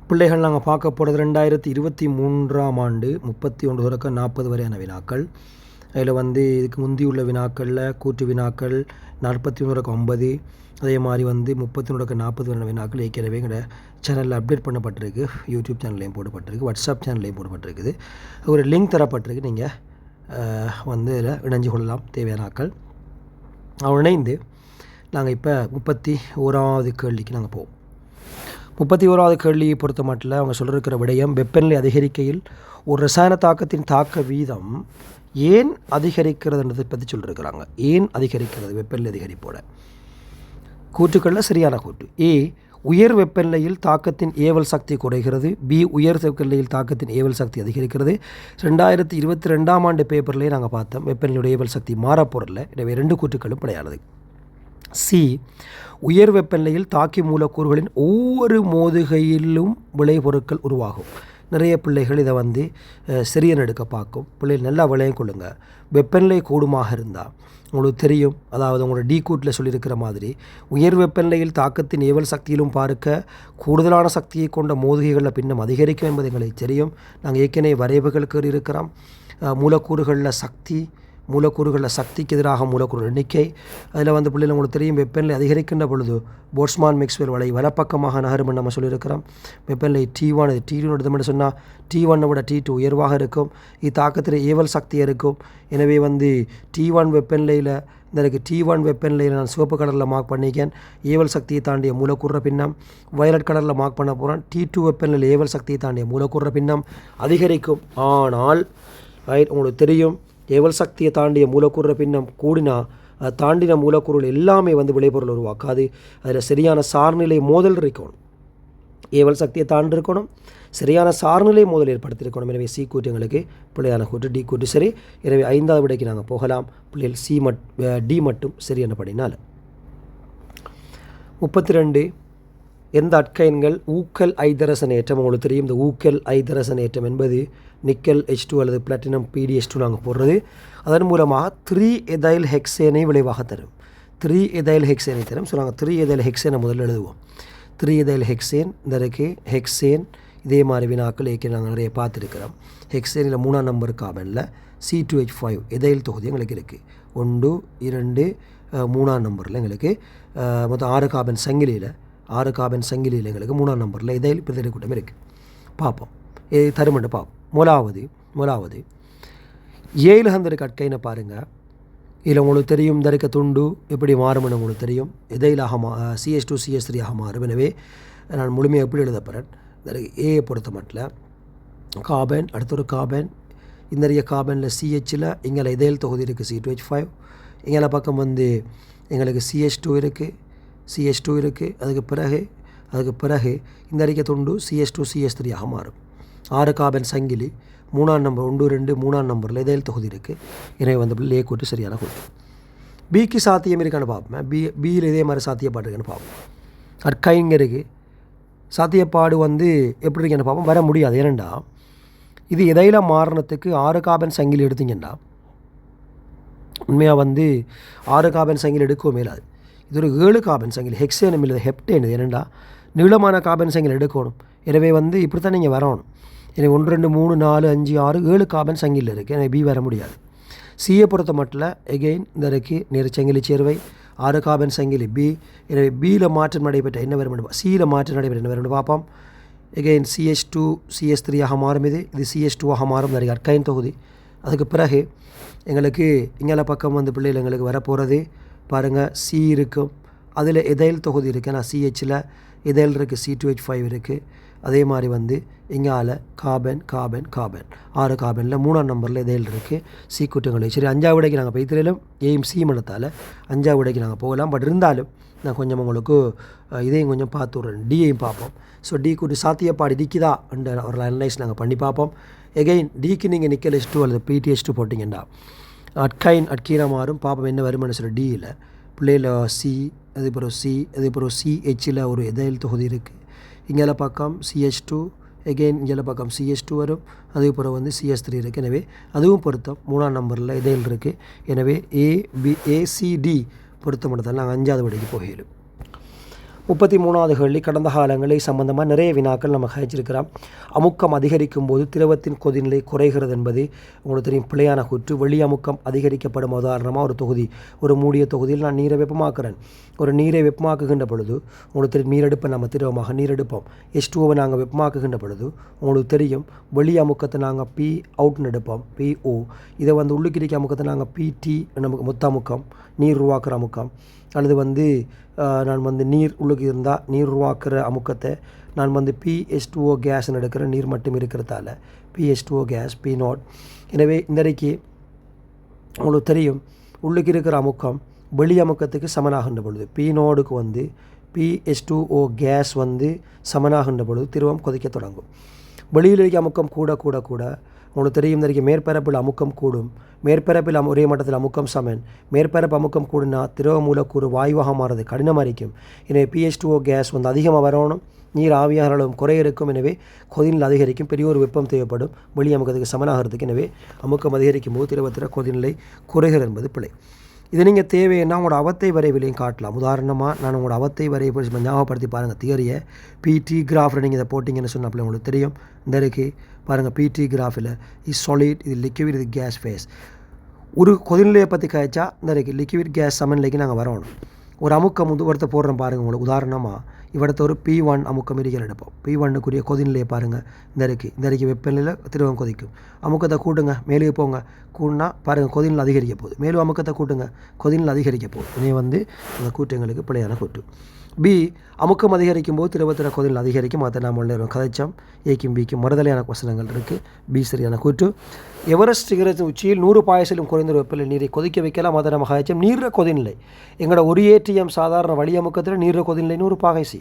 பிள்ளைகள் நாங்கள் பார்க்க போகிறது 2023ஆம் ஆண்டு 31 தொடக்கம் 40 வரையான வினாக்கள். அதில் வந்து இதுக்கு முந்தியுள்ள வினாக்களில் கூற்று வினாக்கள் 41 தொடக்கம் 50, அதே மாதிரி வந்து 31 தொடக்கம் 40 வரையான வினாக்கள் ஏற்கனவே எங்களோட சேனலில் அப்டேட் பண்ணப்பட்டிருக்கு. யூடியூப் சேனல்லையும் போடப்பட்டிருக்கு, வாட்ஸ்அப் சேனல்லையும் போடப்பட்டிருக்குது. ஒரு லிங்க் தரப்பட்டிருக்கு, நீங்கள் வந்து இதில் இணைஞ்சு கொள்ளலாம் தேவையான ஆக்கள். இணைந்து நாங்கள் இப்போ 31வது கேள்விக்கு நாங்கள் போவோம். 31வது கேள்வியை பொறுத்த மட்டும் அவங்க சொல்லியிருக்கிற விடயம், வெப்பநிலை அதிகரிக்கையில் ஒரு ரசாயன தாக்கத்தின் தாக்க வீதம் ஏன் அதிகரிக்கிறதுன்றதை பற்றி சொல்லியிருக்கிறாங்க. ஏன் அதிகரிக்கிறது வெப்பநிலை அதிகரிப்போட? கூற்றுக்களில் சரியான கூற்று ஏ, உயர் வெப்பநிலையில் தாக்கத்தின் ஏவல் சக்தி குறைகிறது. பி, உயர் வெப்பநிலையில் தாக்கத்தின் ஏவல் சக்தி அதிகரிக்கிறது. 2022ஆம் ஆண்டு பேப்பர்லேயே நாங்கள் பார்த்தோம் வெப்பநிலையுடைய ஏவல் சக்தி மாறப்போரில். எனவே 2 கூற்றுக்களும் கிடையாது. சி, உயர் வெப்பநிலையில் தாக்கி மூலக்கூறுகளின் ஒவ்வொரு மோதுகையிலும் விளைபொருட்கள் உருவாகும். நிறைய பிள்ளைகள் இதை வந்து சரியன் எடுக்க பார்க்கும். பிள்ளைகள் நல்லா விளையம் கொள்ளுங்க. வெப்பநிலை கூடுமாக இருந்தால் உங்களுக்கு தெரியும், அதாவது உங்களோட டி கூட்டில் சொல்லியிருக்கிற மாதிரி உயர் வெப்பநிலையில் தாக்கத்தின் ஏவல் சக்தியிலும் பார்க்க கூடுதலான சக்தியை கொண்ட மோதுகைகளில் பின்னம் அதிகரிக்கும் என்பது எங்களுக்கு தெரியும். நாங்கள் ஏற்கனவே வரைவுகள் இருக்கிறோம். மூலக்கூறுகளில் சக்திக்கு எதிராக மூலக்கூறு எண்ணிக்கை. அதில் வந்து பிள்ளைகள் உங்களுக்கு தெரியும், வெப்பநிலை அதிகரிக்கின்ற பொழுது போட்ஸ்மான் மேக்ஸ்வெல் வலை வலப்பக்கமாக நகரும் நம்ம சொல்லியிருக்கிறோம். வெப்பநிலை T1 இது T2 எடுத்தோம்னு சொன்னால் T1 விட T2 உயர்வாக இருக்கும். இது தாக்கத்தில் ஏவல் சக்தி இருக்கும். எனவே வந்து T1 வெப்பநிலையில் இந்த T1 வெப்பநிலையில் நான் சிவப்பு கலரில் மார்க் பண்ணிக்கேன், ஏவல் சக்தியை தாண்டிய மூலக்கூற பின்னம். வயலட் கலரில் மார்க் பண்ண போகிறேன், T2 வெப்பநிலையில் ஏவல் சக்தியை தாண்டிய மூலக்கூற பின்னம் அதிகரிக்கும். ஆனால் உங்களுக்கு தெரியும், ஏவல் சக்தியை தாண்டிய மூலக்கூறு பின்னம் கூடினா தாண்டின மூலக்கூறுகள் எல்லாமே வந்து விளைபொருள் உருவாக்காது. அதில் சரியான சார்நிலை மோதல் இருக்கணும். ஏவல் சக்தியை தாண்டி இருக்கணும், சரியான சார்நிலை மோதல் ஏற்படுத்தியிருக்கணும். எனவே சி கூட்டு எங்களுக்கு பிள்ளையான கூட்டு, டி கூட்டு சரி. எனவே 5வது விடைக்கு நாங்கள் போகலாம். பிள்ளைகள் டி மட்டும் சரி என்னப்படினால். 32, எந்த அட்கைன்கள் ஊக்கல் ஐதரசன் ஏற்றம்? உங்களுக்கு தெரியும், இந்த ஊக்கல் ஐதரசன் ஏற்றம் என்பது நிக்கல் H2 அல்லது பிளாட்டினம் PdH2 நாங்கள் போடுறது. அதன் மூலமாக 3-எதைல் ஹெக்சேனை விளைவாக தரும். 3-எதைல் ஹெக்சேனை தரும். ஸோ நாங்கள் 3-எதைல் ஹெக்சேனை முதல்ல எழுதுவோம். 3-எதைல் ஹெக்சேன் இந்த இருக்குது. ஹெக்சேன் இதே மாதிரி வினாக்கள் ஏற்கனவே நாங்கள் நிறைய பார்த்துருக்கிறோம். ஹெக்சேனில் 3ஆம் நம்பர் கார்பனில் C2H5 எதைல் தொகுதி எங்களுக்கு இருக்குது. 1, 2, 3ஆம் நம்பரில் எங்களுக்கு மொத்தம் 6 கார்பன் சங்கிலியில் எங்களுக்கு 3ஆம் நம்பரில் எதைல் பிரதிநிதி கூட்டம் இருக்குது. பார்ப்போம் இது தருமண்டு பார்ப்போம். முதலாவது 7 ஹந்தருக்கு அட்கைனை பாருங்கள். இதில் உங்களுக்கு தெரியும், இந்த இருக்க துண்டு எப்படி மாறும்னு உங்களுக்கு தெரியும். எதையிலாக CH2 CH3 ஆக மாறும். எனவே நான் முழுமையாக எப்படி எழுதப்படுறேன், இந்த ஏயை பொறுத்த மட்டும் கார்பன், அடுத்த ஒரு கார்பன், இந்த இருக்க கார்பனில் CHயில் இங்கே எதைல் தொகுதி இருக்குது C2H5. இங்கே பக்கம் வந்து எங்களுக்கு CH2 இருக்குது. அதுக்கு பிறகு இந்த அறிக்கை துண்டு CH2 CH3 ஆக மாறும். 6 கார்பன் சங்கிலி 3ஆம் நம்பர் 1, 2, 3ஆம் நம்பரில் எதைல் தொகுதி இருக்குது. எனவே வந்து லே கூட்டு சரியான கூட்டு. பிக்கு சாத்தியம் இருக்கான்னு பார்ப்போம். பியில் இதே மாதிரி சாத்தியப்பாடு பார்ப்போம். அட்கைங்க இருக்குது. சாத்தியப்பாடு வந்து எப்படி இருக்குன்னு பார்ப்போம். வர முடியாது. ஏனெண்டா இது எதையில் மாறினத்துக்கு 6 கார்பன் சங்கிலி எடுத்தீங்கன்னா உண்மையாக வந்து 6 கார்பன் சங்கிலி எடுக்கவும் மேலாது. இது ஒரு 7 கார்பன் சங்கிலி. ஹெக்சேனும் இல்லை ஹெப்டேன். ஏனெண்டா நீளமான கார்பன் சங்கிலி எடுக்கணும். எனவே வந்து இப்படி தான் நீங்கள் வரணும். எனவே 1, 2, 3, 4, 5, 6, 7 கார்பன் சங்கிலில் இருக்குது. எனவே பி வர முடியாது. சியை பொறுத்த மட்டும் எகெயின் இந்த இருக்குது நேர் சங்கிலி சேர்வை 6 கார்பன் சங்கிலி பி. எனவே பியில் மாற்றம் நடைபெற்ற என்ன வரும், சியில் மாற்றம் நடைபெற்ற என்ன வரும்னு பார்ப்போம். எகெயின் CH2 CH3 ஆக மாறும். இது CH2 ஆக மாறும். நிறைய அட்கைன் தொகுதி. அதுக்கு பிறகு எங்களுக்கு இங்கே பக்கம் வந்து பிள்ளைகள் எங்களுக்கு வரப்போகிறது பாருங்கள். சி இருக்கும், அதில் எதைல் தொகுதி இருக்குது. ஆனால் CHயில் எதைல் இருக்குது, C2H5 இருக்குது. அதே மாதிரி வந்து இங்கால கார்பன் 6 கார்பனில் 3ஆம் நம்பரில் எதைல் இருக்குது. சி கூட்டங்களை சரி. 5வது விடைக்கு நாங்கள் பைத்திலும் ஏயும் சி மனத்தால் 5வது விடைக்கு நாங்கள் போகலாம். பட் இருந்தாலும் நான் கொஞ்சம் உங்களுக்கு இதையும் கொஞ்சம் பார்த்து விட்றேன். டியையும் பார்ப்போம். ஸோ டி கூட்டு சாத்தியப்பாடு இருக்குதா என்ற ஒரு அனலைஸ் நாங்கள் பண்ணி பார்ப்போம். எகெயின் டிக்கு நீங்கள் நிக்கல் H2 அல்லது PtH2 போட்டிங்கன்னா அட்கீனாக மாறும். பார்ப்போம் என்ன வருமானு சொல்லி டியில் பிள்ளையில் சி, அதுக்கப்புறம் CHயில் ஒரு எதைல் தொகுதி இருக்குது. இங்கே பக்கம் CH2, எகெயின் இங்கே பக்கம் CH2 வரும். அதுக்கப்புறம் வந்து CH3 இருக்குது. எனவே அதுவும் பொருத்தம் 3ஆம் நம்பரில் எதைல் இருக்குது. எனவே ACD பொருத்தம் மட்டும் நாங்கள் 5வது விடைக்கு போகலும். 33வது கேள்வி. கடந்த காலங்களில் சம்பந்தமாக நிறைய வினாக்கள் நம்ம கழிச்சிருக்கிறோம். அமுக்கம் அதிகரிக்கும் போது திரவத்தின் கொதிநிலை குறைகிறது என்பது உங்களுக்கு தெரியும் பிழையான கூற்று. வெளி அமுக்கம் அதிகரிக்கப்படும் உதாரணமாக ஒரு தொகுதி, ஒரு மூடிய தொகுதியில் நான் நீரை வெப்பமாக்குறேன். ஒரு நீரை வெப்பமாக்குகின்ற பொழுது உங்களுக்கு தெரியும் நீரெடுப்பை நம்ம திரவமாக நீரெடுப்போம். H2O நாங்கள் வெப்பமாக்குகின்ற பொழுது உங்களுக்கு தெரியும் வெளி அமுக்கத்தை நாங்கள் P அவுட்னு எடுப்போம், PO. இதை உள்ளுக்கு இருக்க அமுக்கத்தை நாங்கள் PT நமக்கு மொத்த அமுக்கம், நீர் உருவாக்குற அமுக்கம். அல்லது நான் நீர் உள்ளுக்கு இருந்தால் நீர் உருவாக்குற அமுக்கத்தை நான் PH2O கேஸ்ன்னு எடுக்கிற நீர் மட்டும் இருக்கிறதால PH2O கேஸ் P0. எனவே இன்றைக்கு உங்களுக்கு தெரியும் உள்ளுக்கு இருக்கிற அமுக்கம் வெளி அமுக்கத்துக்கு சமனாகின்ற பொழுது P0க்கு PH2O கேஸ் சமனாகின்ற பொழுது திரவம் கொதிக்க தொடங்கும். வெளியில் இருக்க அமுக்கம் கூட கூட கூட உங்களுக்கு தெரியும் இன்றைக்கு மேற்பரப்பில் அமுக்கம் கூடும். மேற்பரப்பில் ஒரே மட்டத்தில் அமுக்கம் சமன். மேற்பரப்பு அமுக்கம் கூடுனா திரவ மூலக்கூறு வாயுவாக மாறுறது கடினமாக இருக்கும். எனவே PH2O கேஸ் அதிகமாக வரணும், நீர் ஆவியாக அளவும் குறைய இருக்கும். எனவே கொதிநிலை அதிகரிக்கும், பெரிய ஒரு வெப்பம் தேவைப்படும் வெளி அமுக்கத்துக்கு சமனாகிறதுக்கு. எனவே அமுக்கம் அதிகரிக்கும் போது திரவத்தில் கொதிநிலை குறைகிறது என்பது பிழை. இது நீங்கள் தேவைன்னா உங்களோட அவத்தை வரைவிலையும் காட்டலாம். உதாரணமாக நான் உங்களோட அவத்தை வரைவை ஞாபகப்படுத்தி பாருங்கள். தியரியை PT கிராஃபில் நீங்கள் இதை போட்டிங்கன்னு சொன்னப்போ உங்களுக்கு தெரியும். இந்த இருக்குது பாருங்கள், PT கிராஃபில் இது சாலிட், இது லிக்விட், இது கேஸ் ஃபேஸ். ஒரு கொதிநிலையை பற்றி கழிச்சா இந்த இருக்குது லிக்விட் கேஸ் சமநிலைக்கு நாங்கள் வரணும். ஒரு அமுக்கம் ஒருத்த போடுறோம் பாருங்கள். உங்களுக்கு உதாரணமாக இவடத்த ஒரு P1 அமுக்கம் இருக்கிற எடுப்போம். P1க்குரிய கொதிநிலையை பாருங்கள். இந்த இருக்குது வெப்பநிலையில் திரவம் கொதிக்கும். அமுக்கத்தை கூட்டுங்க, மேலே போங்க, கூட்டினா பாருங்கள் கொதிநிலை அதிகரிக்க போகுது. மேலும் அமுக்கத்தை கூட்டுங்க, கொதிநிலை அதிகரிக்க போகுது. இனி அந்த கூட்டங்களுக்கு பிழையான கூட்டு. B, அமுக்கம் அதிகரிக்கும் போது திரவத்தின கொதிநிலை அதிகரிக்கும். அதை நாம் கதைச்சம். Aக்கும் Bக்கும் மறுதலையான வசனங்கள் இருக்குது. B சரியான கூட்டு. எவரெஸ்ட் சிகரத்தின் உச்சியில் 100 பாயசிலும் குறைந்த வெப்பநிலை நீரை கொதிக்க வைக்கலாம். அதை நம்ம கதைச்சம். நீர கொதிநிலை எங்களோட ஒரு ATM சாதாரண வழி அமுக்கத்தில் நீர கொதிநிலை 100 பாகைசி.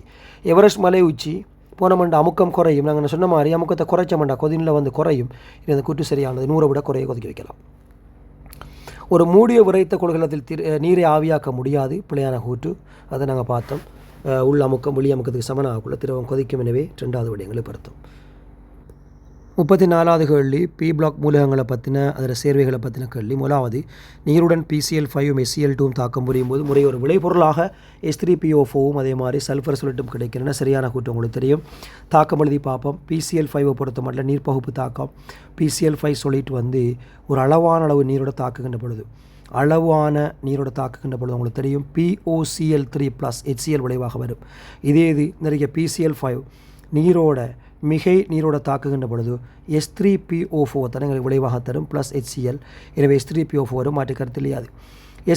எவரெஸ்ட் மலை உச்சி போனமண்டா அமுக்கம் குறையும். நாங்கள் சொன்ன மாதிரி அமுக்கத்தை குறைச்சமண்டா கொதிநிலை குறையும். இது அந்த கூட்டு சரியானது. 100 விட குறைய கொதிக்க வைக்கலாம். ஒரு மூடிய உரைத்த கொள்கலத்தில் நீரை ஆவியாக்க முடியாது, பிழையான கூட்டு. அதை நாங்கள் பார்த்தோம். உள்ள அமுக்கம் வெளி அமுக்கத்துக்கு சமனாகக்குள்ள திரவம் கொதிக்கும். எனவே 2வது விடயங்களை பொருத்தம். 34வது கேள்வி. P பிளாக் மூலகங்களை பற்றின அதில் சேர்வைகளை பற்றின கேள்வி. முதலாவது, நீருடன் PCl5ம் SCl2ம் தாக்கம் புரியும் போது முறை ஒரு விளைபொருளாக H3PO4ம் அதே மாதிரி சல்ஃபர் சொல்லிட்டும் கிடைக்கிறேன்னா சரியான கூட்டம் உங்களுக்கு தெரியும். தாக்கம் எழுதி பார்ப்போம். PCl5 பொறுத்த மட்டும் நீர் பகுப்பு தாக்கம். PCl5 சொல்லிட்டு ஒரு அளவான அளவு நீரோட தாக்குகின்ற பொழுது உங்களுக்கு தெரியும் POCl3+ HCl விளைவாக வரும். இதே இது நிறைய PCl5 நீரோட தாக்குகின்ற பொழுது H3PO4 தனங்களுக்கு விளைவாக தரும் ப்ளஸ் HCl. எனவே H3PO4 மாற்று கருத்து இல்லையாது.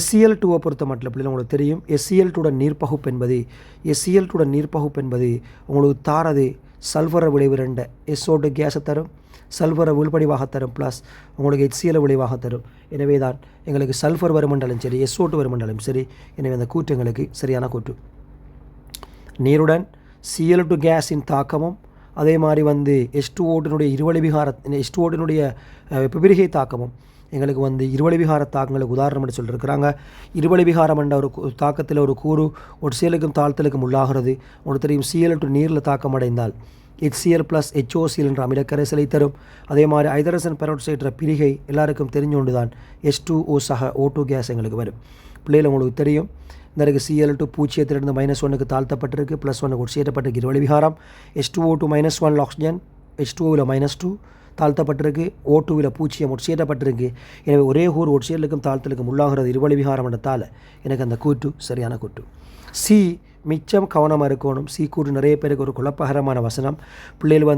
SCl2 பொறுத்த மட்டும் பிள்ளை உங்களுக்கு தெரியும் SCl2 நீர்ப்பகுப்பு என்பது உங்களுக்கு தாரது சல்ஃபரை விளைவு 2 SO2 கேஸை தரும், சல்ஃபரை உள்படிவாக தரும், ப்ளஸ் உங்களுக்கு HCl விளைவாக தரும். எனவே தான் எங்களுக்கு சல்ஃபர் வருமண்டலம் சரி, SO2 வருமண்டலம் சரி. எனவே அந்த கூற்று எங்களுக்கு சரியான கூற்று. நீருடன் Cl2 கேஸின் தாக்கமும் அதே மாதிரி H2O H2O வெப்பபிரிகை தாக்கமும் எங்களுக்கு இருவழி விகார தாக்கங்களுக்கு உதாரணம் சொல்லியிருக்கிறாங்க. இருவழி விகாரம் என்ற ஒரு தாக்கத்தில் ஒரு கூறு ஒட்சியலுக்கும் தாழ்த்தலுக்கும் உள்ளாகிறது. உங்களுக்கு தெரியும் Cl2 நீரில் தாக்கம் அடைந்தால் HCl + HOCl என்ற அமிலக்கரைசலை தரும். அதே மாதிரி ஐதரசன் பெராக்சைடு பிரிகை எல்லாருக்கும் தெரிஞ்சொண்டு தான் H2O சக O2 கேஸ் எங்களுக்கு வரும். பிள்ளைகள் உங்களுக்கு தெரியும் இந்த Cl2 பூஜ்ஜியத்திலிருந்து -1க்கு தாழ்த்தப்பட்டிருக்கு, +1க்கு உட்சேர்க்கப்பட்டிருக்கு இருவழி விகாரம். H2O2 -1 oxygen, H2Oவில் -2 தாழ்த்தப்பட்டிருக்கு, O2வில் 0 உட்சேர்க்கப்பட்டிருக்கு. எனவே ஒரே கூறு உட்சேர்லுக்கும் தாழ்த்தலுக்கும் உள்ளாகிறது இருவழி விகாரம் என்றதால் எனக்கு அந்த கூற்று சரியான கூற்று. சி மிச்சம் கவனமாக இருக்கணும். சி கூற்று நிறைய பேருக்கு ஒரு குழப்பகரமான வசனம். பிள்ளைகள்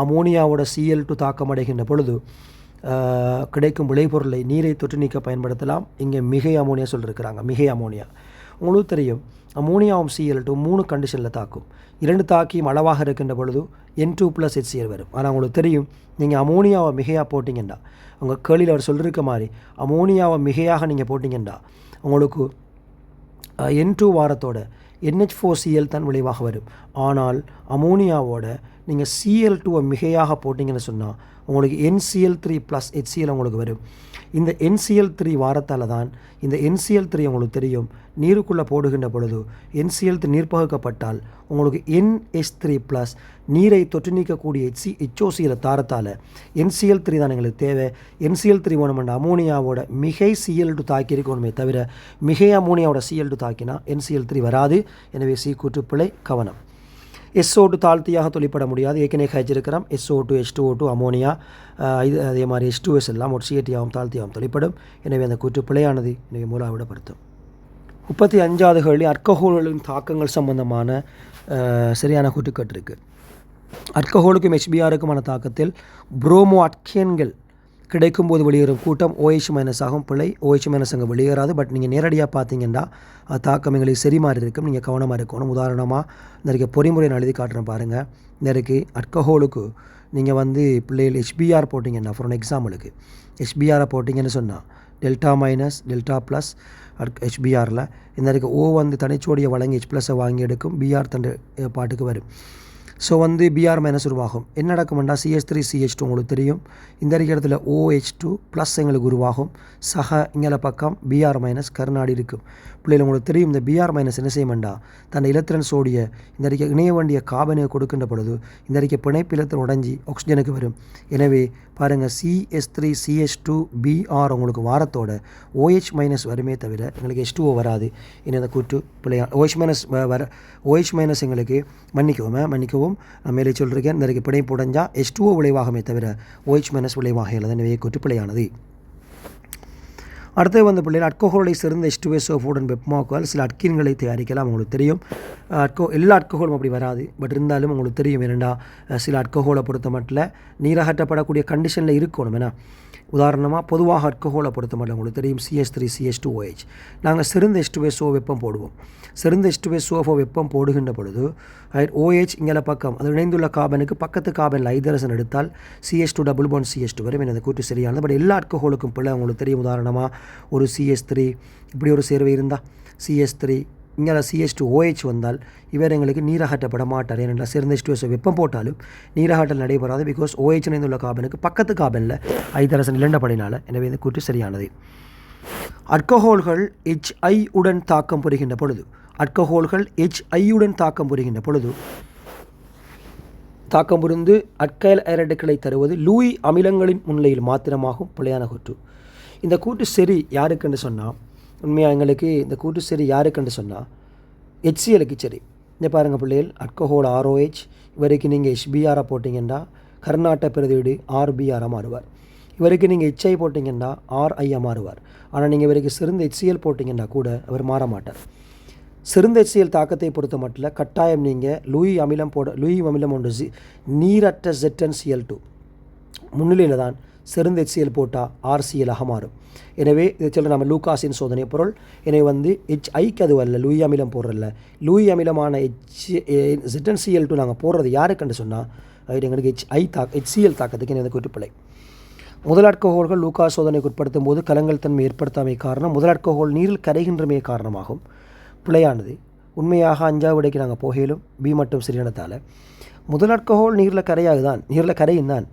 அமோனியாவோட Cl2 தாக்கம் அடைகின்ற பொழுது கிடைக்கும் விளைபொருளை நீரை தொற்று நீக்க பயன்படுத்தலாம். இங்கே மிகை அமோனியா சொல்லியிருக்கிறாங்க. மிகை அமோனியா உங்களுக்கு தெரியும் அமோனியாவும் Cl2 3 கண்டிஷனில் தாக்கும். 2 தாக்கியும் அளவாக இருக்கின்ற பொழுது N2 + HCl வரும். ஆனால் உங்களுக்கு தெரியும் நீங்கள் அமோனியாவை மிகையாக போட்டிங்கண்டா, உங்கள் கேள்வியில் அவர் சொல்லியிருக்க மாதிரி அமோனியாவை மிகையாக நீங்கள் போட்டிங்கண்டா உங்களுக்கு N2 வாரத்தோட NH4Cl தான் விளைவாக வரும். ஆனால் அமோனியாவோட நீங்கள் Cl2 மிகையாக போட்டிங்கன்னு சொன்னால் உங்களுக்கு NCl3 + HCl உங்களுக்கு வரும். இந்த NCl3 வாரத்தால் தான் இந்த NCl3 உங்களுக்கு தெரியும் நீருக்குள்ளே போடுகின்ற பொழுது NCl3 நீர்ப்பகுக்கப்பட்டால் உங்களுக்கு NH3+ நீரை தொற்று நீக்கக்கூடிய HOCl தாரத்தால் NCl3 தான் எங்களுக்கு தேவை. NCl3 வேணுமென்ற அமோனியாவோட மிகை Cl2 தாக்கி இருக்கணுமே தவிர மிகை அமோனியாவோட Cl2 தாக்கினா NCl3 வராது. எனவே சி கூற்றுப்பிழை கவனம். SO2 தாழ்த்தியாக தொழிற்பட முடியாது. ஏற்கனவே கழிச்சிருக்கிறோம். SO2 H2O2 அமோனியா இது அதே மாதிரி H2S எல்லாம் ஒரு CAT-ஆகவும் தாழ்த்தியாகவும் தொழிற்படும். எனவே அந்த கூற்று பிழையானது. எனவே மூலாவிடப்படுத்தும். 35வது கேள்வி அல்கஹோல்களின் தாக்கங்கள் சம்பந்தமான சரியான கூற்றுக்கட்டு இருக்குது. அல்கஹோலுக்கும் HBRக்குமான தாக்கத்தில் புரோமோ அட்கேன்கள் கிடைக்கும்போது வெளியேறும் கூட்டம் OH- ஆகும். பிழை. OH- அங்கே வெளியேறாது. பட் நீங்கள் நேரடியாக பார்த்தீங்கன்னா தாக்கம் எங்களுக்கு சரி மாதிரி இருக்கும். நீங்கள் கவனமாக இருக்கணும். உதாரணமாக இந்த பொறிமுறை நான் எழுதி காட்டுறேன் பாருங்கள். இந்த அல்கஹோலுக்கு நீங்கள் பிள்ளைகள் HBR போட்டிங்கன்னா ஃபார் எக்ஸாம்பிளுக்கு HBRை போட்டிங்கன்னு சொன்னால் டெல்டா- HBRல இந்த O தனிச்சோடியை வழங்கி H+ வாங்கி எடுக்கும். BR தண்டு பாட்டுக்கு வரும். ஸோ BR- உருவாகும். என்ன நடக்கும்னா CH3CH2 உங்களுக்கு தெரியும். இந்த இடத்துல OH2+ எங்களுக்கு உருவாகும். சக இங்கே பக்கம் BR- கருநாடி இருக்கும். பிள்ளைகள் உங்களுக்கு தெரியும். இந்த BR- என்ன செய்யும்டா தன் இலத்திரன் சோடிய இந்த இணைய வேண்டிய காபனை கொடுக்கின்ற பொழுது இந்த பிணைப்பு இலத்திரன் உடஞ்சி ஆக்சிஜனுக்கு வரும். எனவே பாருங்கள் CH3CH2BR உங்களுக்கு வாரத்தோட OH- வருமே தவிர எங்களுக்கு H2O வராது. இனி அந்த கூற்று பிள்ளையா OH- எங்களுக்கு மன்னிக்கவும் நான் மேலே சொல்லியிருக்கேன். இந்த பிணைப்பு உடைஞ்சால் H2O விளைவாகமே தவிர OH- விளைவாக இல்லை. எனவே கூற்று பிள்ளையானது. அடுத்து பிள்ளைகள் அல்கஹோலை சேர்ந்த H2SO4 வெப்பமாக்குவால் சில அட்கின்களை தயாரிக்கலாம். உங்களுக்கு தெரியும். எல்லா அல்கஹோலும் அப்படி வராது. பட் இருந்தாலும் உங்களுக்கு தெரியும் என்னென்னா சில அல்கஹோலை பொறுத்த மட்டும் நீரகற்றப்படக்கூடிய கண்டிஷனில் இருக்கணும். ஏன்னா உதாரணமாக பொதுவாக அல்கஹோலை பொறுத்த மட்டும் உங்களுக்கு தெரியும் CH3CH2OH நாங்கள் சிறந்த H2SO வெப்பம் போடுவோம். சிறந்த H2SO4 வெப்பம் போடுகின்ற பொழுது OH இங்கே பக்கம் அது இணைந்துள்ள காபனுக்கு பக்கத்து காபனில் ஐதரசன் எடுத்தால் CH2 டபுள் பாண்ட் CH2 வரும். எனது கூற்று சரியானது. பட் எல்லா அல்கஹோலுக்கும் பிள்ளை உங்களுக்கு தெரியும். உதாரணமாக ஒரு CH3 இப்படி ஒரு சேர்வை இருந்தால் CH3 இங்கே CH2OH வந்தால் இவர் எங்களுக்கு நீரகற்றப்பட மாட்டார். ஏனென்றால் சிறந்த H2SO வெப்பம் போட்டாலும் நீரகற்றல் நடைபெறாது. பிகாஸ் OH இணைந்துள்ள காபனுக்கு பக்கத்து காபனில் ஐதரசன் இழந்தபடினால. எனவே இந்த கூற்று சரியானது. அல்கஹோல்கள் HI உடன் தாக்கம் புரிகின்ற பொழுது தாக்கம் புரிந்து அல்கைல் ஐரைடுகளை தருவது லூயி அமிலங்களின் முன்னிலையில் மாத்திரமாகும். பிழையான கூற்று. இந்த கூற்று சரி யாருக்குன்னு சொன்னால் உண்மையாக எங்களுக்கு இந்த கூற்று சரி யாருக்குன்னு சொன்னால் HClக்கு சரி. இந்த பாருங்கள் பிள்ளைகள் அல்கஹோல் ROH இவருக்கு நீங்கள் HBRை போட்டிங்கன்னா கர்நாட்ட பிரதியீடு RBR மாறுவார். இவருக்கு நீங்கள் HI போட்டிங்கன்னா RI மாறுவார். ஆனால் நீங்கள் இவருக்கு சிறந்த HCl போட்டிங்கன்னா கூட அவர் மாற மாட்டார். சிறந்த HCl தாக்கத்தை பொறுத்த மட்டும் கட்டாயம் நீங்கள் லூயி அமிலம் ஒன்று நீரற்ற ZnCl2 முன்னிலையில் தான் சிறந்த HCl போட்டால் RCl மாறும். எனவே இதை சொல்ல நம்ம லூகாஸின் சோதனை பொருள். எனவே HIக்கு அது வரல லூயி அமிலம் போடுறதில்ல. லூயி அமிலமான ZnCl2 நாங்கள் போடுறது யாருக்குன்னு சொன்னால் அது எங்களுக்கு HCl தாக்கத்துக்கு எனக்கு கூட்டுப்பிழை. முதல் அல்கஹோல்கள் லூகாஸ் சோதனைக்கு உட்படுத்தும் போது கலங்கல் தன்மை ஏற்படுத்தாமை காரணம் முதல் அல்கஹோல் நீரில் கரைகின்றமே காரணமாகும். பிழையானது. உண்மையாக 5வது விடைக்கு நாங்கள் போகையிலும் B மட்டும் சரியானதால் முதல் அல்கஹோல் நீரில் கரையும் தான்.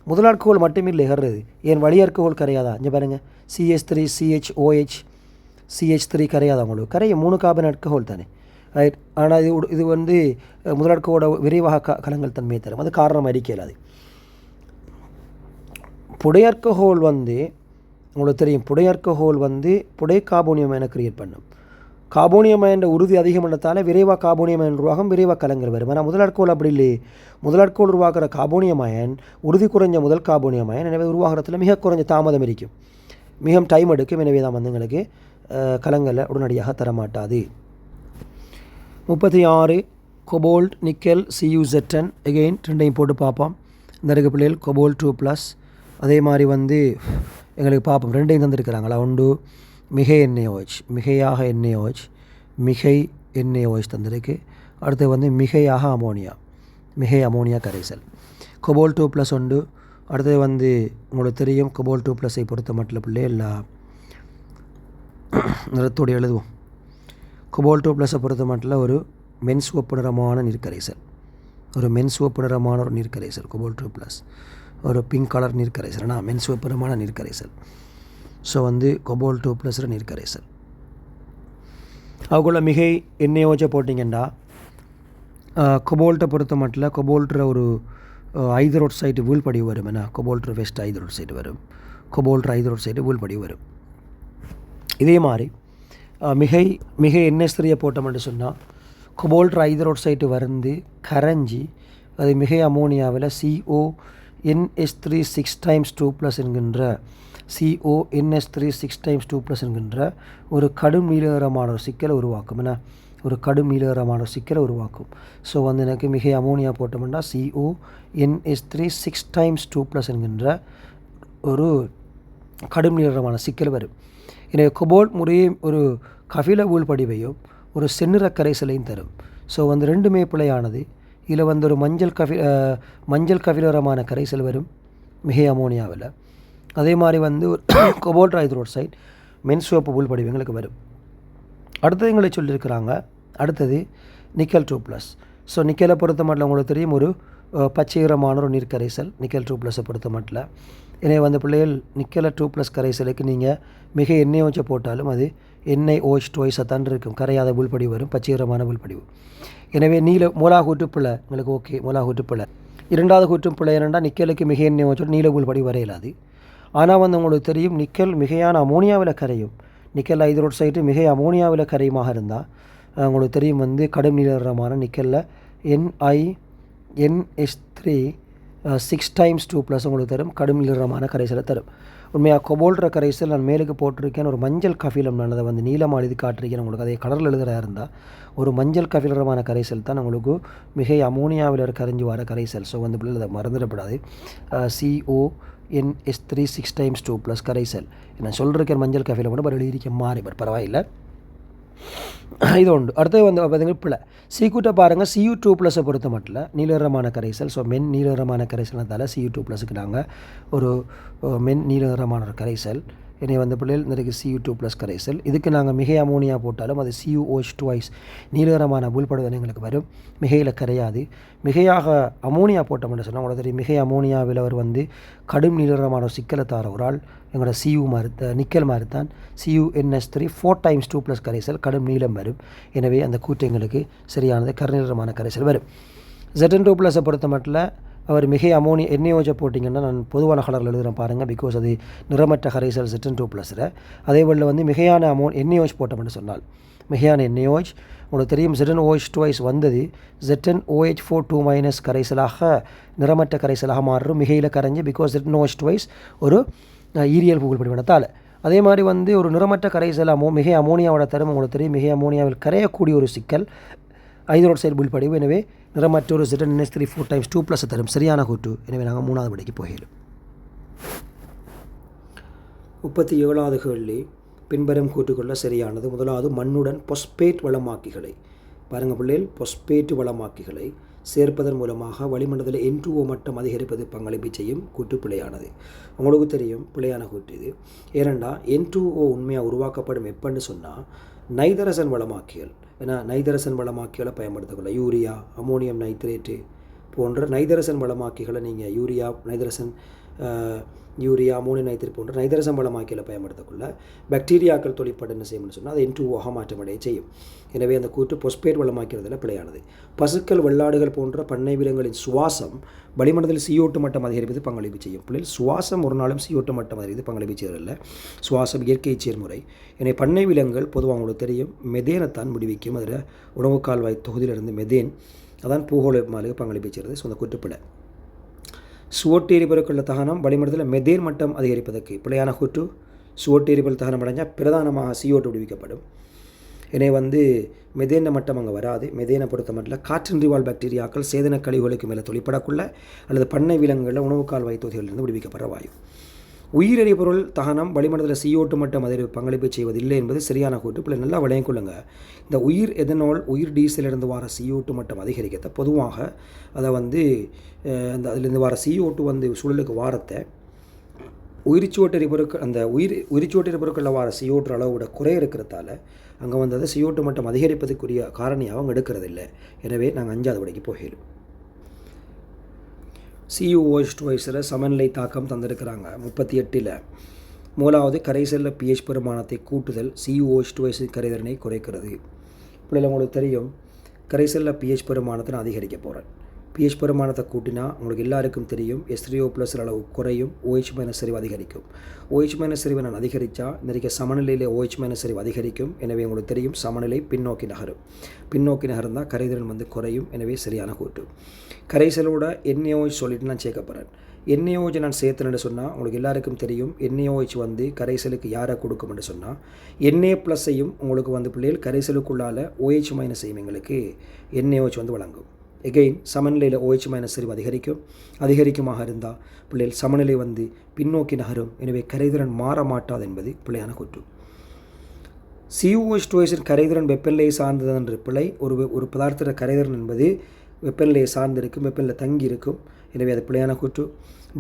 முதல் அல்கஹோல் மட்டுமே இல்லை கரைறது. ஏன் வழி அல்கஹோல் கரையாதா? இங்கே பாருங்கள் CH3CHOH CH3 கரையாதா? உங்களுக்கு கரைய 3 கார்பன் அல்கஹோல் தானே. ரைட். ஆனால் இது முதல் அல்கஹோலோட விரைவாக கலங்கல் தன்மையை தரும். அது காரணம் அறிக்கையில் அது புடையற்கஹோல் உங்களுக்கு தெரியும். புடையற்கஹோல் புடை கார்போனியம் அயனை கிரியேட் பண்ணும். கார்போனியம் அயன் உறுதி அதிகமானதால் விரைவாக கார்போனியம் அயன் உருவாகும். விரைவாக கலங்கள் வரும். ஆனால் முதல் அல்கஹோல் அப்படி இல்லை. முதல் அல்கஹோல் உருவாக்குற கார்போனியம் அயன் உறுதி குறைஞ்ச முதல் கார்போனியம் அயன். எனவே உருவாகிறதுல மிக குறைஞ்ச தாமதம் இருக்கும். மிக டைம் எடுக்கும். எனவே தான் எங்களுக்கு கலங்களை உடனடியாக தரமாட்டாது. 36 கொபோல்ட் நிக்கல் CuZn எகெயின் ரெண்டையும் போட்டு பார்ப்போம். இந்த இருக்க பிள்ளைகள் கொபோல்ட் 2+. அதே மாதிரி எங்களுக்கு பார்ப்போம். ரெண்டையும் தந்துருக்கிறாங்களா. ஒன்று மிகை மிகையாக மிகை NaOH தந்திருக்கு. அடுத்து மிகையாக மிகை அமோனியா கரைசல். கொபோல்ட் 2+ உண்டு. அடுத்தது உங்களுக்கு தெரியும் கொபோல்ட் 2+ஐ பொறுத்த மட்டும் பிள்ளைகள் நிறத்தோடு எழுதுவோம். கொபோல்ட் 2+ஐ பொறுத்த மட்டும் ஒரு மென்சிவப்பு நிறமான நீர்க்கரைசல். ஒரு மென்சிவப்பு நிறமான ஒரு நீர்க்கரைசல் கொபால்ட் 2+, ஒரு பிங்க் கலர் நீர்க்கரைசல் மென்சிவப்பு நிறமான நீர்க்கரைசல். ஸோ வந்து கொபால்ட் 2+ நீர்க்கரைசல். அதுக்குள்ள மிகை NaOH போட்டிங்கன்னா கொபால்ட்டை பொறுத்த மட்டும் கொபால்ட்ற ஒரு ஹைட்ரோக்சைடு வீழ்படிவு வரும். கொபால்ட் வெஸ்ட் ஹைட்ரோக்சைடு வரும், கொபால்ட் ஹைட்ரோக்சைடு வீழ்படிவு வரும். இதே மாதிரி மிகை NH3 போட்டோம்னு சொன்னால் கொபால்ட் ஹைட்ரோக்சைடு வந்து கரைஞ்சி அது மிகை அமோனியாவில் CONH3 6x2+ என்கின்ற CONH3 6x2+ என்கின்ற ஒரு கடும் நீலகரமான ஒரு சிக்கலை உருவாக்கும். ஒரு கடும் நீலகரமான ஒரு சிக்கலை உருவாக்கும். ஸோ வந்து எனக்கு மிகை அமோனியா போட்டோம்னா CONH3 6x2+ என்கின்ற ஒரு கடும் நீலகரமான சிக்கல் வரும். எனவே கொபால்ட் முறையே ஒரு கபில வீழ்படிவையும் ஒரு செந்நிற கரைசலையும் தரும். ஸோ வந்து ரெண்டுமே பிழையானது. இதில் வந்து ஒரு மஞ்சள் கபிலரமான கரைசல் வரும் மிகை அமோனியாவில். அதே மாதிரி வந்து கொபால்ட் ஹைட்ரோக்சைடு மென்சிவப்பு வீழ்படிவங்களுக்கு வரும். அடுத்தது எங்களை சொல்லியிருக்கிறாங்க. அடுத்தது நிக்கல் 2+. ஸோ நிக்கலை பொறுத்த மட்டும் உங்களுக்கு தெரியும் ஒரு பச்சையரமான ஒரு நீர்க்கரைசல் நிக்கல் 2+. பொறுத்த மட்டும் எனவே வந்து பிள்ளைகள் நிக்கலை 2+ கரைசலுக்கு நீங்கள் மிக NaOH போட்டாலும் அது NaOH twice தான் இருக்கும். கரையாத வீழ்படிவு வரும், பச்சையரமான வீழ்படிவு. எனவே மூலா கூட்டு பிள்ளை உங்களுக்கு ஓகே. மூலா கூட்டு பிள்ளை. இரண்டாவது கூட்டும் பிள்ளை என்னென்னா நிக்கலுக்கு மிக NaOH நீல வீழ்படிவு வரையிலாது. ஆனால் வந்து உங்களுக்கு தெரியும் நிக்கல் மிகையான அமோனியாவில் கரையும். நிக்கல் ஹைட்ரோக்சைடு மிகை அமோனியாவில் கரையுமாக இருந்தால் உங்களுக்கு தெரியும் வந்து கடும் நீலகரமான நிக்கலில் NiNH3 6x2+ உங்களுக்கு தரும் கடும் நீலகரமான கரைசலை தரும். உண்மையாக கொபால்ட்ற கரைசல் நான் மேலுக்கு போட்டிருக்கேன். ஒரு மஞ்சள் கஃபிலம் நான் அதை வந்து நீளமாக எழுதி காட்டிருக்கேன் உங்களுக்கு. அதை கலரில் எழுதுகிறதா இருந்தால் ஒரு மஞ்சள் கஃபிலரமான கரைசல் தான் உங்களுக்கு மிகை அமோனியாவில் கரைஞ்சி வர கரைசல். ஸோ வந்து பிள்ளைகள் அதை மறந்துடப்படாது. CONH3 6x2+ கரைசல் நான் சொல்லிருக்கேன். மஞ்சள் கஃபிலம் கூட எழுதியிருக்கேன் மாறி பரவாயில்லை. இது உண்டு. அடுத்தது வந்து பார்த்தீங்கன்னா பிள்ளை சீக்கூட்டை பாருங்கள். Cu2+ பொறுத்த மட்டும் நீலகரமான கரைசல். ஸோ மென் நீலகரமான கரைசல்னால Cu2+க்கு நாங்கள் ஒரு மென் நீலகரமான ஒரு கரைசல். எனவே வந்து பிள்ளைகள் இன்றைக்கு Cu2+ கரைசல். இதுக்கு நாங்கள் மிகை அமோனியா போட்டாலும் அது COH twice நீலகரமான வீழ்படுதல் எங்களுக்கு வரும். மிகையில் கரையாது. மிகையாக அமோனியா போட்டோம்னு சொன்னால் உங்களுக்கு தெரியும் மிகை அமோனியாவில் அவர் வந்து கடும் நீலகரமான ஒரு சிக்கலை தார ஒரு ஆள் எங்களோட நிக்கல் மாதிரி தான் CuNH3 4x2+ கரைசல் கடும் நீளம் வரும். எனவே அந்த கூட்டு எங்களுக்கு சரியானது கருநிறமான கரைசல் வரும். Zn2+ பொறுத்த மட்டும் அவர் மிகை NaOH போட்டிங்கன்னா நான் பொதுவான கலரில் எழுதுகிறேன் பாருங்கள். பிகாஸ் அது நிறமற்ற கரைசல் Zn2+. அதே போல் வந்து மிகையான NaOH போட்டோம்னு சொன்னால் மிகையான NaOH உங்களுக்கு தெரியும் ZnOH twice வந்தது ZnOH4 2- கரைசலாக நிறமற்ற கரைசலாக மாறும் மிகையில் கரைஞ்சி. பிகாஸ் ZnOH twice ஒரு ஈரியல் வீழ்படிவினத்தால். அதே மாதிரி வந்து ஒரு நிறமற்ற கரைசல் மிகை அமோனியாவோட தரும் உங்களுக்கு தெரியும் மிகை அமோனியாவில் கரையக்கூடிய ஒரு சிக்கல் ஹைட்ரோக்சைடு வீழ்படிவு. எனவே நிறமற்ற ஒரு ZnNH3 4x2+ தரும் சரியான கூட்டு. எனவே நாங்கள் 3வது படிக்கு போகிறோம். 37வது கேள்வி பின்வரும் கூட்டுக்குள்ள சரியானது. முதலாவது மண்ணுடன் பொஸ்பேட் வளமாக்கிகளை பாருங்கள் பிள்ளைகள். பொஸ்பேட் வளமாக்கிகளை சேர்ப்பதன் மூலமாக வளிமண்டலத்தில் N2O மட்டம் அதிகரிப்பது பங்களிப்பு செய்யும் கூட்டு பிழையானது. உங்களுக்கு தெரியும் பிழையான கூட்டு இது. ஏனெண்டா N2O உண்மையாக உருவாக்கப்படும் எப்பன்னு சொன்னால் நைதரசன் வளமாக்கிகள். ஏன்னா நைதரசன் வளமாக்கிகளை பயன்படுத்தக்கூட யூரியா அமோனியம் நைட்ரேட்டு போன்ற நைதரசன் வளமாக்கிகளை நீங்கள் யூரியா அமோனியம் நைட்ரேட் போன்ற நைதரசன் வளமாக்கிகளை பயன்படுத்தக்குள்ள பாக்டீரியாக்கள் தொழிற்பட என்ன செய்யணும்னு சொன்னால் அது N2O மாற்றமடைய செய்யும். எனவே அந்த கூட்டு பொஸ்பேட் வளமாக்கிறதுல பிழையானது. பசுக்கள் வெள்ளாடுகள் போன்ற பண்ணை விலங்குகளின் சுவாசம் வளிமண்டலத்தில் CO2 மட்டம் அதிகரிப்பது பங்களிப்பு செய்யும். பிள்ளைகள் சுவாசம் ஒரு நாளும் CO2 மட்டம் அதிகரித்து பங்களிப்பு செய்யறதில்லை. சுவாசம் இயற்கை செயல்முறை. எனவே பண்ணை விலங்குகள் பொதுவாக உங்களுக்கு தெரியும் மெதேனைத்தான் முடிவிக்கும். அதில் உணவு கால்வாய் தொகுதியிலிருந்து மெதேன் அதான் பூகோள மாலுக்கு பங்களிப்பு செய்கிறது. ஸோ அந்த கூட்டுப்பிழை. சுவட்டு எரிபொருட்கள தகனம் வளிமண்டலத்தில் மெதேன் மட்டம் அதிகரிப்பதற்கு பிழையான கூட்டு. சுவட்டு எரிபொருள் தகனம் அடைஞ்சால் பிரதானமாக CO2 விடுவிக்கப்படும். எனவே வந்து மெதேன மட்டம் அங்கே வராது. மெதேனை பொறுத்த மட்டும் காற்றின்றி வாழ் பாக்டீரியாக்கள் சேதன கழிவுகளுக்கு மேலே தொழிற்படக்குள்ள அல்லது பண்ணை விலங்குகளில் உணவு கால்வாய் தொகுதிகளிலிருந்து விடுவிக்கப்படுற வாயு. உயிர் எரிபொருள் தகனம் வளிமண்டலத்தில் CO2 மட்டம் அதில் பங்களிப்பு செய்வதில்லை என்பது சரியான கூட்டு. இப்போ நல்லா விளையம் கொள்ளுங்க. இந்த உயிர் எதனால் உயிர் டீசலிருந்து வர CO2 மட்டம் அதிகரிக்கத்தை பொதுவாக அதை வந்து அந்த அதிலிருந்து வர CO2 வந்து சூழலுக்கு வாரத்தை உயிர்ச்சோட்டு எரிபொருட்கள் அந்த உயிர்ச்சோட்டு எரிபொருட்களில் வர CO2 அளவோட குறை இருக்கிறதால அங்கே வந்து அதை CO2 மட்டம் அதிகரிப்பதற்குரிய காரணியாக அவங்க எடுக்கிறதில்லை. எனவே நாங்கள் 5வது படிக்கு போகிறோம். CuOH2 சமநிலை தாக்கம் தந்திருக்கிறாங்க 38ல். மூலாவது கரைசல்ல pH பெருமானத்தை கூட்டுதல் CuOH2 கரைதிறனை குறைக்கிறது. இப்படி உங்களுக்கு தெரியும், கரைசல்ல pH பெருமானத்தை நான் அதிகரிக்க போகிறேன். pH பெருமானத்தை கூட்டினா உங்களுக்கு எல்லாருக்கும் தெரியும் H3O+ அளவு குறையும், OH- செறிவு அதிகரிக்கும். OH- செறிவை நான் அதிகரித்தா இந்த சமநிலையில் OH- செறிவு அதிகரிக்கும். எனவே உங்களுக்கு தெரியும் சமநிலை பின்னோக்கி நகரும். பின்னோக்கி நகர்ந்தால் கரைதிறன் குறையும். எனவே சரியான கூட்டு. கரைசலோட NaOH சொல்லிட்டு நான் சேர்க்க போகிறேன். NaOH நான் சேர்த்தேன்னு சொன்னால் உங்களுக்கு எல்லாருக்கும் தெரியும் NaOH கரைசலுக்கு யாரை கொடுக்கும் என்று சொன்னால் Na+ஐயும் உங்களுக்கு பிள்ளைகள் கரைசலுக்குள்ளால் OH- செய்யும் எங்களுக்கு NaOH வழங்கும். எகெயின் சமநிலையில் OH- செறிவு அதிகரிக்குமாக இருந்தால் பிள்ளைகள் சமநிலை பின்னோக்கி நகரும். எனவே கரைதிறன் மாற மாட்டாது என்பது பிள்ளையான கூற்று. CuOH2 கரைதிறன் வெப்பநிலையை சார்ந்தது என்று பிள்ளை. ஒரு பதார்த்த கரைதிறன் என்பது வெப்பநிலையை சார்ந்திருக்கும், வெப்பநிலை தங்கி இருக்கும். எனவே அது பிள்ளையான கூற்று.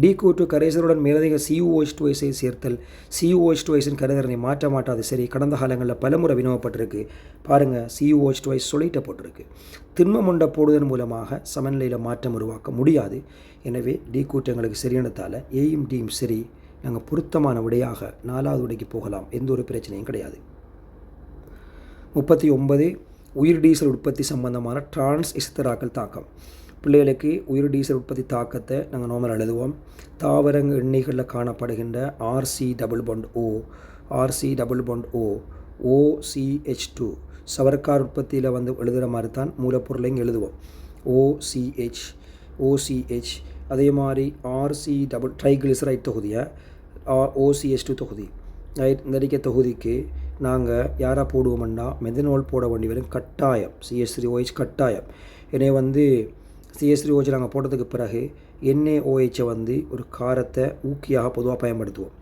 டி கூற்று கரைசலுடன் மேலதிக CuOH2 சேர்த்தல் CuOH2 கரைதிறனை மாற்ற மாட்டாது. சரி, கடந்த காலங்களில் பலமுறை வினவப்பட்டிருக்கு. பாருங்கள், CuOH2 சொல்லிட்ட போட்டிருக்கு. திண்மம் உண்ட போடுவதன் மூலமாக சமநிலையில் மாற்றம் உருவாக்க முடியாது. எனவே டி கூற்று எங்களுக்கு சரியானதால் ஏயும் டியும் சரி. நாங்கள் பொருத்தமான விடையாக 4வது விடைக்கு போகலாம். எந்த ஒரு பிரச்சனையும் கிடையாது. 39 உயிர் டீசல் உற்பத்தி சம்பந்தமான டிரான்ஸ் எசித்தராக்கல் தாக்கம். பிள்ளைகளுக்கு உயிர் டீசல் உற்பத்தி தாக்கத்தை நாங்கள் நார்மல் எழுதுவோம். தாவரங்க எண்ணெய்களில் காணப்படுகின்ற RC+O OCH2 சவர்க்கார் உற்பத்தியில் எழுதுகிற மாதிரி தான் மூலப்பொருளை இங்கே எழுதுவோம். OCH அதே மாதிரி RC ட்ரைகிளிசரைட் தொகுதியை OCH2 தொகுதி. இந்த தொகுதிக்கு நாங்கள் யாராக போடுவோம்னா மெதனால் போட வேண்டி வரும் கட்டாயம். CH3OH கட்டாயம். எனவே CH3OH நாங்கள் போட்டதுக்கு பிறகு NaOH ஒரு காரத்தை ஊக்கியாக பொதுவாக பயன்படுத்துவோம்.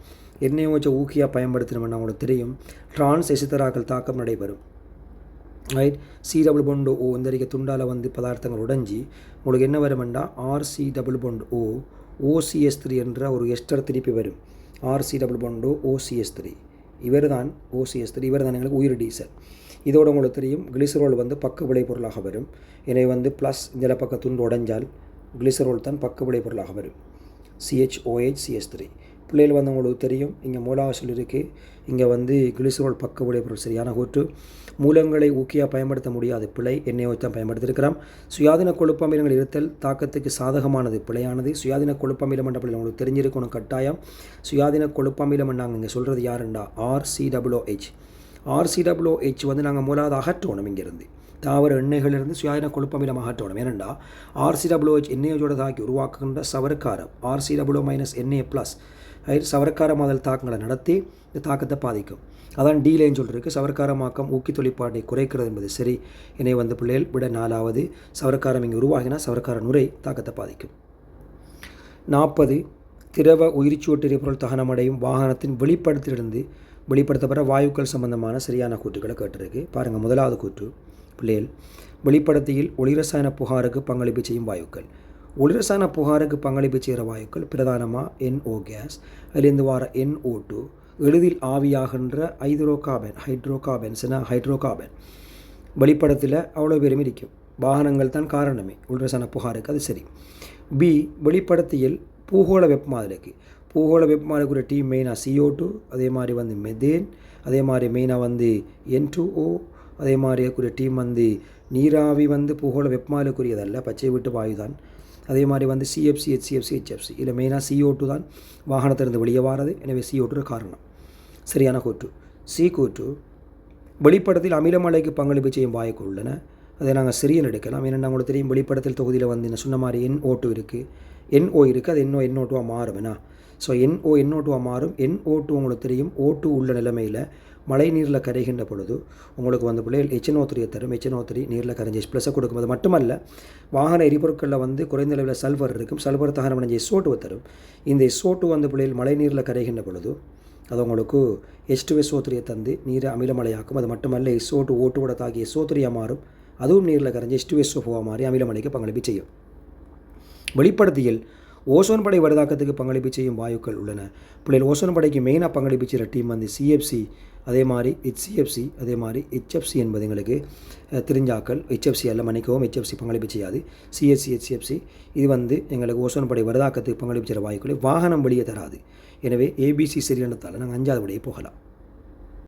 NaOH ஊக்கியாக பயன்படுத்தினோம்னா உங்களுக்கு தெரியும் டிரான்ஸ் எசித்தராக்கல் தாக்கம் நடைபெறும். ரைட், C+O இந்த துண்டால் பதார்த்தங்கள் உடைஞ்சி உங்களுக்கு என்ன வருமெண்டா RC+O OCH3 என்ற ஒரு எஸ்டர் திருப்பி வரும். RC+O OCH3 இவர் தான் OCH3, இவர் தான் எங்களுக்கு உயிர் டீசல். இதோடு உங்களுக்கு தெரியும் கிளிசரோல் பக்க விளைபொருளாக வரும். எனவே ப்ளஸ் இந்த பக்க துண்டு உடைஞ்சால் கிளிசரோல் தான் பக்க விளைபொருளாக வரும். CHOH CH3 பிள்ளைகள் உங்களுக்கு தெரியும். இங்கே மூலாக சொல்லியிருக்கு. இங்கே கிளிசரோல் பக்க விளைபொருள் சரியான கூற்று. மூலங்களை ஊக்கியாக பயன்படுத்த முடியாது, பிழை. NaOH தான் பயன்படுத்தியிருக்கிறோம். சுயாதீன கொழுப்பமிலங்கள் இருத்தல் தாக்கத்துக்கு சாதகமானது, பிழையானது. சுயாதீன கொழுப்பமிலம் என்ற பிள்ளை உங்களுக்கு தெரிஞ்சிருக்கணும் கட்டாயம். சுயாதீன கொழுப்பமிலம் நாங்கள் இங்கே சொல்கிறது யாருண்டா RCOOH. RCOOH நாங்கள் மூலாவது அகற்றணும். இங்கேருந்து தாவர எண்ணெய்களிலிருந்து சுயாதீன கொழுப்பமிலம் அகற்றணும். ஏனெண்டா RCOOH NaOH தாக்கி உருவாக்குகின்ற சவர்க்காரம் RCOO- Na+. சவர்க்காரமாதல் தாக்கங்களை நடத்தி இந்த தாக்கத்தை பாதிக்கும். அதான் டீலேன்னு சொல்லிருக்கு. சவர்க்காரமாக்கம் ஊக்கி தொழிற்பாட்டை குறைக்கிறது என்பது சரி. எனவே பிள்ளைகள் விட 4வது சவர்க்காரம் இங்கே உருவாகினா சவர்க்கார நுரை தாக்கத்தை பாதிக்கும். 40 திரவ உயிர்ச்சூட்டு எரிபொருள் தகனமடையும் வாகனத்தின் வெளிப்படுத்தப்பட்ட வாயுக்கள் சம்பந்தமான சரியான கூற்றுக்களை கேட்டிருக்கு. பாருங்கள், முதலாவது கூற்று பிள்ளைகள் வெளிப்படுத்தியில் ஒளிரசாயன புகாருக்கு பங்களிப்பு செய்யும் வாயுக்கள். ஒளிரசாயன புகாருக்கு பங்களிப்பு செய்கிற வாயுக்கள் பிரதானமாக NO கேஸ், அதிலிருந்து வர NO2, எளிதில் ஆவியாகின்ற ஹைட்ரோகார்பன் வெளிப்படத்தில் அவ்வளோ பேரும் இருக்கும். வாகனங்கள் தான் காரணமே ஒளிரசாயன புகாருக்கு, அது சரி. பி வெளிப்படுத்தியில் பூகோள வெப்பமாதலுக்கு. பூகோள வெப்பமாதலுக்குரிய டீம் மெயினாக CO2, அதே மாதிரி மெதேன், அதே மாதிரி மெயினாக N2O, அதே மாதிரி கூடிய டீம் நீராவி பூகோள வெப்பமாதலுக்குரியதல்ல, பச்சை வீட்டு வாயு தான். அதே மாதிரி CFC HCFC HFC இதில் மெயினாக CO2 தான் வாகனத்திலிருந்து வெளியே வாரது. எனவே CO2 காரணம். சரியான கூற்று. சி கூற்று வெளிப்படத்தில் அமிலமலைக்கு பங்களிப்பு செய்யும் வாயுக்கள் உள்ளன. அதை நாங்கள் சிறியன் எடுக்கலாம். ஏன்னா உங்களுக்கு தெரியும் வெளிப்படத்தில் தொகுதியில் என்ன சொன்ன மாதிரி NO2 இருக்குது, NO இருக்குது, அது NO2 மாறும். ஸோ NO2 மாறும். NO2 உங்களுக்கு தெரியும் O2 உள்ள நிலைமையில் மழை நீரில் கரைகின்ற பொழுது உங்களுக்கு பிள்ளைகள் HNO3 தரும். HNO3 நீரில் கரைஞ்சி ப்ளஸை கொடுக்கும். அது மட்டுமல்ல, வாகன எரிபொருட்களில் குறைந்த அளவில் சல்ஃபர் இருக்கும். சல்ஃபர் தகனம் SO2 தரும். இந்த SO2 பிள்ளைகள் மழை நீரில் கரைகின்ற பொழுது அது உங்களுக்கு H2SO3 தந்து நீரை அமிலமலையாக்கும். அது மட்டுமல்ல, SO2 O2 தாக்கி SO3 மாறும். அதுவும் நீரில் கரைஞ்சி H2SO4 மாறி அமிலமலைக்கு பங்களிப்பு செய்யும். வெளிப்படுத்தியில் ஓசோன் படை வருதாக்கத்துக்கு பங்களிப்பு செய்யும் வாயுக்கள் உள்ளன. பிள்ளைகள் ஓசோன் படைக்கு மெயினாக பங்களிப்பு செய்கிற டீம் வந்து சிஎஃப்சி, அதே மாதிரி HCFC, அதே மாதிரி HFC என்பது எங்களுக்கு தெரிஞ்சாக்கள். HFC அல்ல, மன்னிக்கவும், HFC பங்களிப்பு செய்யாது. CHC, HCFC இது வந்து எங்களுக்கு ஓசோன் படை வருதாக்கத்துக்கு பங்களிப்பு செய்கிற வாயுக்களை வாகனம் வெளியே தராது. எனவே ABC சரியானதால் நாங்கள் 5வது விடையை போகலாம்.